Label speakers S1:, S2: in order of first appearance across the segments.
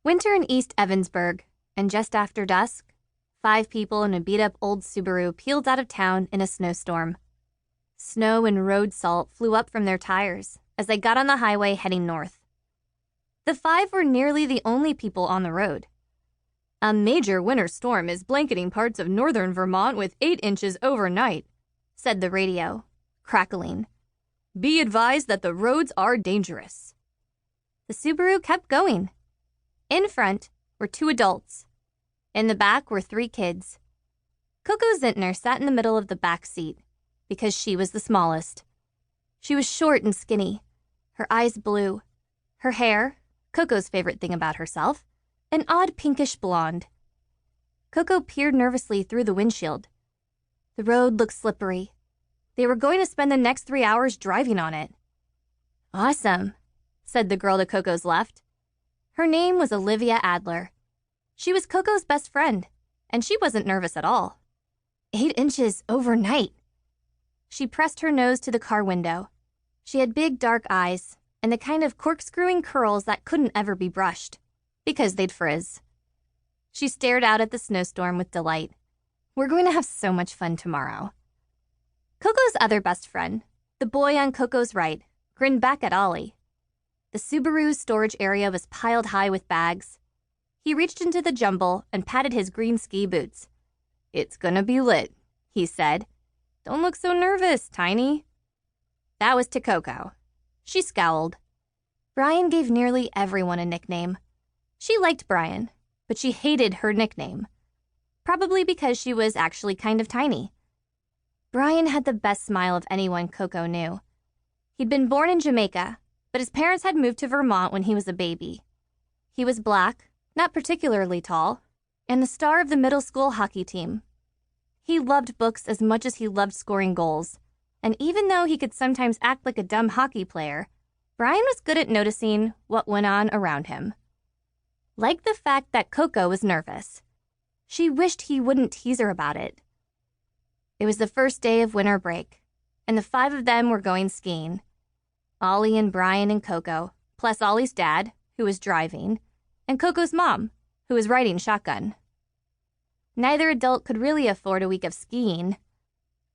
S1: Winter in East Evansburg, and just after dusk, 5 people in a beat-up old Subaru peeled out of town in a snowstorm. Snow and road salt flew up from their tires as they got on the highway heading north. The 5 were nearly the only people on the road. A major winter storm is blanketing parts of northern Vermont with 8 inches overnight, said the radio, crackling. Be advised that the roads are dangerous. The Subaru kept going. In front were 2 adults. In the back were 3 kids. Coco Zintner sat in the middle of the back seat because she was the smallest. She was short and skinny, her eyes blue, her hair, Coco's favorite thing about herself, an odd pinkish blonde. Coco peered nervously through the windshield. The road looked slippery. They were going to spend the next 3 hours driving on it. Awesome, said the girl to Coco's left. Her name was Olivia Adler. She was Coco's best friend, and she wasn't nervous at all. 8 inches overnight. She pressed her nose to the car window. She had big dark eyes and the kind of corkscrewing curls that couldn't ever be brushed, because they'd frizz. She stared out at the snowstorm with delight. We're going to have so much fun tomorrow. Coco's other best friend, the boy on Coco's right, grinned back at Ollie. The Subaru's storage area was piled high with bags. He reached into the jumble and patted his green ski boots. It's gonna be lit, he said. Don't look so nervous, Tiny. That was to Coco. She scowled. Brian gave nearly everyone a nickname. She liked Brian, but she hated her nickname. Probably because she was actually kind of tiny. Brian had the best smile of anyone Coco knew. He'd been born in Jamaica, but his parents had moved to Vermont when he was a baby. He was black, not particularly tall, and the star of the middle school hockey team. He loved books as much as he loved scoring goals, and even though he could sometimes act like a dumb hockey player, Brian was good at noticing what went on around him. Like the fact that Coco was nervous. She wished he wouldn't tease her about it. It was the first day of winter break, and the 5 of them were going skiing. Ollie and Brian and Coco, plus Ollie's dad, who was driving, and Coco's mom, who was riding shotgun. Neither adult could really afford a week of skiing.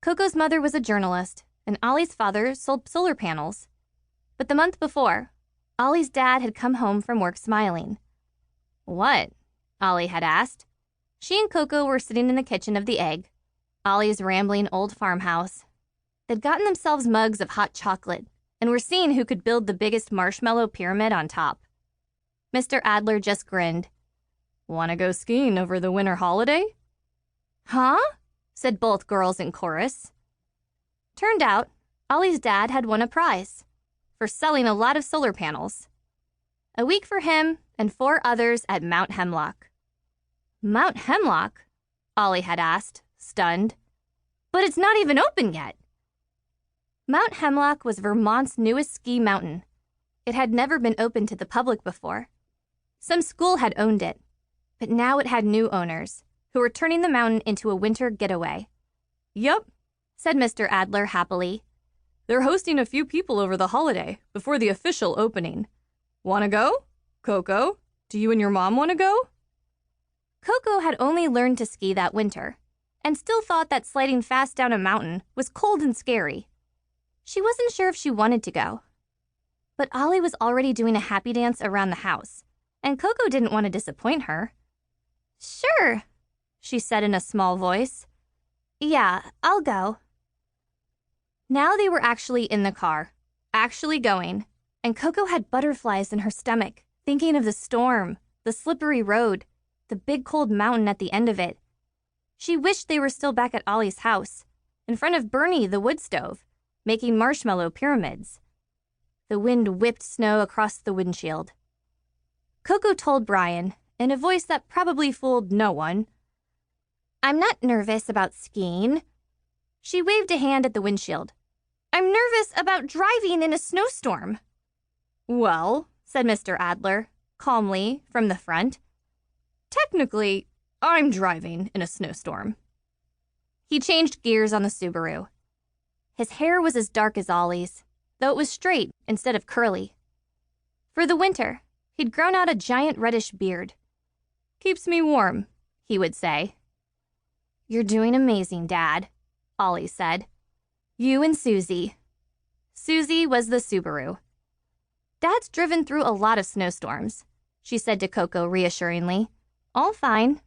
S1: Coco's mother was a journalist, and Ollie's father sold solar panels. But the month before, Ollie's dad had come home from work smiling. What? Ollie had asked. She and Coco were sitting in the kitchen of the Egg, Ollie's rambling old farmhouse. They'd gotten themselves mugs of hot chocolate and were seeing who could build the biggest marshmallow pyramid on top. Mr. Adler just grinned. Want to go skiing over the winter holiday? Huh? Said both girls in chorus. Turned out, Ollie's dad had won a prize for selling a lot of solar panels. A week for him and 4 others at Mount Hemlock. Mount Hemlock? Ollie had asked, stunned. But it's not even open yet. Mount Hemlock was Vermont's newest ski mountain. It had never been open to the public before. Some school had owned it, but now it had new owners who were turning the mountain into a winter getaway. Yup, said Mr. Adler happily. They're hosting a few people over the holiday before the official opening. Wanna go? Coco, do you and your mom want to go? Coco had only learned to ski that winter and still thought that sliding fast down a mountain was cold and scary. She wasn't sure if she wanted to go. But Ollie was already doing a happy dance around the house, and Coco didn't want to disappoint her. Sure, she said in a small voice. Yeah, I'll go. Now they were actually in the car, actually going, and Coco had butterflies in her stomach, thinking of the storm, the slippery road, the big cold mountain at the end of it. She wished they were still back at Ollie's house, in front of Bernie the wood stove, making marshmallow pyramids. The wind whipped snow across the windshield. Coco told Brian, in a voice that probably fooled no one, I'm not nervous about skiing. She waved a hand at the windshield. I'm nervous about driving in a snowstorm. Well, said Mr. Adler, calmly, from the front, technically, I'm driving in a snowstorm. He changed gears on the Subaru. His hair was as dark as Ollie's, though it was straight instead of curly. For the winter, He'd grown out a giant reddish beard. "Keeps me warm," he would say. "You're doing amazing, Dad," Ollie said. "You and Susie." Susie was the Subaru. "Dad's driven through a lot of snowstorms," she said to Coco reassuringly. "All fine."